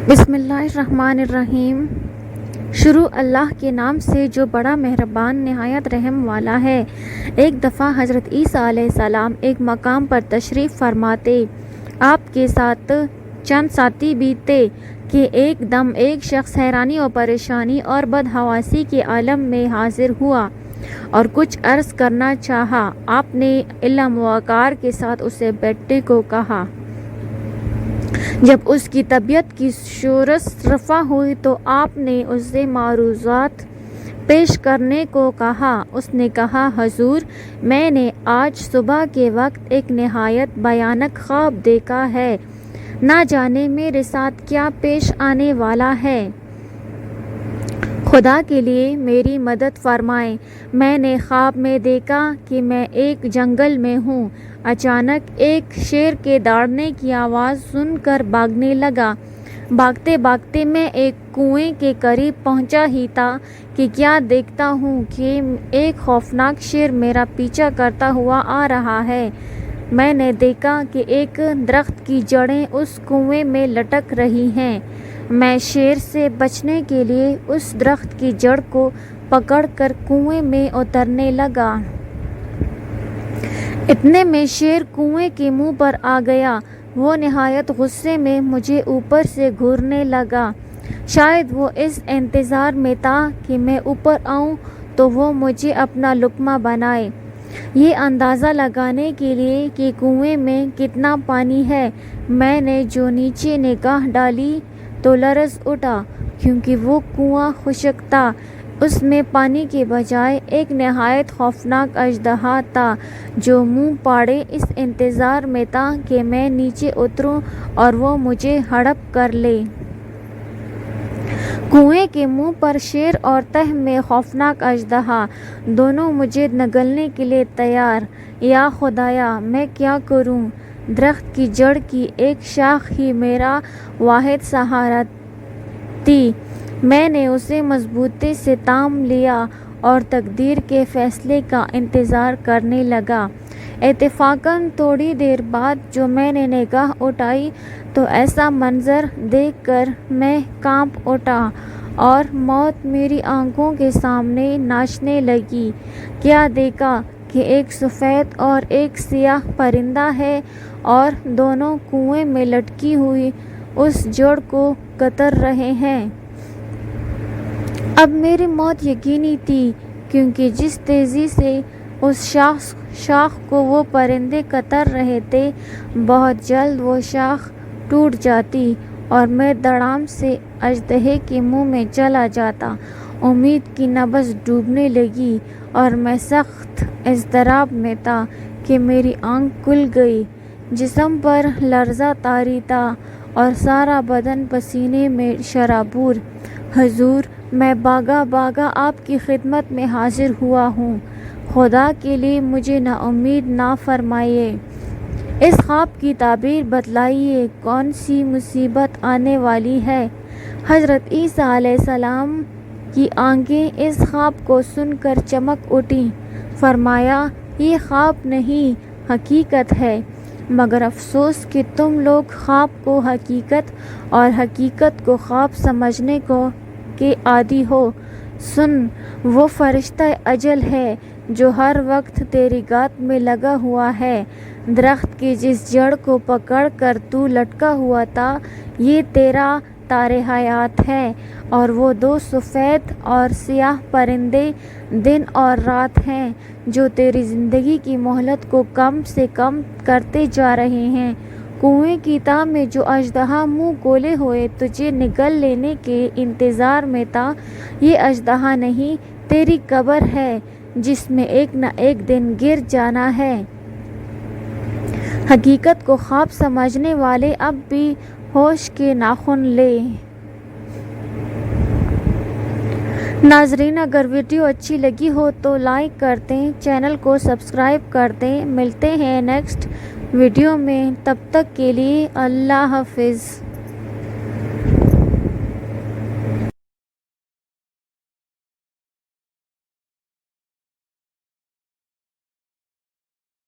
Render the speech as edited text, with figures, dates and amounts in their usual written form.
بسم اللہ الرحمن الرحیم۔ شروع اللہ کے نام سے جو بڑا مہربان نہایت رحم والا ہے۔ ایک دفعہ حضرت عیسیٰ علیہ السلام ایک مقام پر تشریف فرماتے، آپ کے ساتھ چند ساتھی بھی تھے کہ ایک دم ایک شخص حیرانی اور پریشانی اور بدحواسی کے عالم میں حاضر ہوا اور کچھ عرض کرنا چاہا۔ آپ نے علم و وقار کے ساتھ اسے بیٹھنے کو کہا۔ جب اس کی طبیعت کی شورش رفع ہوئی تو آپ نے اسے معروضات پیش کرنے کو کہا۔ اس نے کہا، حضور، میں نے آج صبح کے وقت ایک نہایت بھیانک خواب دیکھا ہے، نہ جانے میرے ساتھ کیا پیش آنے والا ہے، خدا کے لیے میری مدد فرمائیں۔ میں نے خواب میں دیکھا کہ میں ایک جنگل میں ہوں، اچانک ایک شیر کے دوڑنے کی آواز سن کر بھاگنے لگا۔ بھاگتے بھاگتے میں ایک کنویں کے قریب پہنچا ہی تھا کہ کیا دیکھتا ہوں کہ ایک خوفناک شیر میرا پیچھا کرتا ہوا آ رہا ہے۔ میں نے دیکھا کہ ایک درخت کی جڑیں اس کنویں میں لٹک رہی ہیں۔ میں شیر سے بچنے کے لیے اس درخت کی جڑ کو پکڑ کر کنویں میں اترنے لگا۔ اتنے میں شیر کنویں کے منہ پر آ گیا۔ وہ نہایت غصے میں مجھے اوپر سے گھورنے لگا۔ شاید وہ اس انتظار میں تھا کہ میں اوپر آؤں تو وہ مجھے اپنا لقمہ بنائے۔ یہ اندازہ لگانے کے لیے کہ کنویں میں کتنا پانی ہے، میں نے جو نیچے نگاہ ڈالی تو لرز اٹھا، کیونکہ وہ کنواں خشک تھا۔ اس میں پانی کے بجائے ایک نہایت خوفناک اژدہا تھا جو منہ پھاڑے اس انتظار میں تھا کہ میں نیچے اتروں اور وہ مجھے ہڑپ کر لے۔ کنویں کے منہ پر شیر اور تہہ میں خوفناک اژدہا، دونوں مجھے نگلنے کے لیے تیار۔ یا خدایا، میں کیا کروں؟ درخت کی جڑ کی ایک شاخ ہی میرا واحد سہارا تھی۔ میں نے اسے مضبوطی سے تھام لیا اور تقدیر کے فیصلے کا انتظار کرنے لگا۔ اتفاقاً تھوڑی دیر بعد جو میں نے نگاہ اٹھائی تو ایسا منظر دیکھ کر میں کانپ اٹھا اور موت میری آنکھوں کے سامنے ناچنے لگی۔ کیا دیکھا کہ ایک سفید اور ایک سیاہ پرندہ ہے اور دونوں کنویں میں لٹکی ہوئی اس جڑ کو کتر رہے ہیں۔ اب میری موت یقینی تھی، کیونکہ جس تیزی سے اس شاخ کو وہ پرندے کتر رہے تھے، بہت جلد وہ شاخ ٹوٹ جاتی اور میں دھڑام سے اژدہے کے منہ میں چلا جاتا۔ امید کی نبض ڈوبنے لگی اور میں سخت اضطراب میں تھا کہ میری آنکھ کھل گئی۔ جسم پر لرزہ طاری تھا اور سارا بدن پسینے میں شرابور۔ حضور، میں بھاگا بھاگا آپ کی خدمت میں حاضر ہوا ہوں، خدا کے لیے مجھے نا امید نہ فرمائیے۔ اس خواب کی تعبیر بتلائیے، کون سی مصیبت آنے والی ہے؟ حضرت عیسیٰ علیہ السلام کی آنکھیں اس خواب کو سن کر چمک اٹھیں۔ فرمایا، یہ خواب نہیں، حقیقت ہے، مگر افسوس کہ تم لوگ خواب کو حقیقت اور حقیقت کو خواب سمجھنے کے عادی ہو۔ سن، وہ فرشتہ اجل ہے جو ہر وقت تیری گات میں لگا ہوا ہے۔ درخت کی جس جڑ کو پکڑ کر تو لٹکا ہوا تھا، یہ تیرا تار حیات ہے، اور وہ دو سفید اور سیاہ پرندے دن اور رات ہیں جو تیری زندگی کی مہلت کو کم سے کم کرتے جا رہے ہیں۔ کنویں کی تہ میں جو اژدہا منہ کھولے ہوئے تجھے نگل لینے کے انتظار میں تھا، یہ اژدہا نہیں، تیری قبر ہے جس میں ایک نہ ایک دن گر جانا ہے۔ حقیقت کو خواب سمجھنے والے اب بھی ہوش کے ناخن لے۔ ناظرین، اگر ویڈیو اچھی لگی ہو تو لائک کر دیں، چینل کو سبسکرائب کر دیں۔ ملتے ہیں نیکسٹ ویڈیو میں، تب تک کے لیے اللہ حافظ۔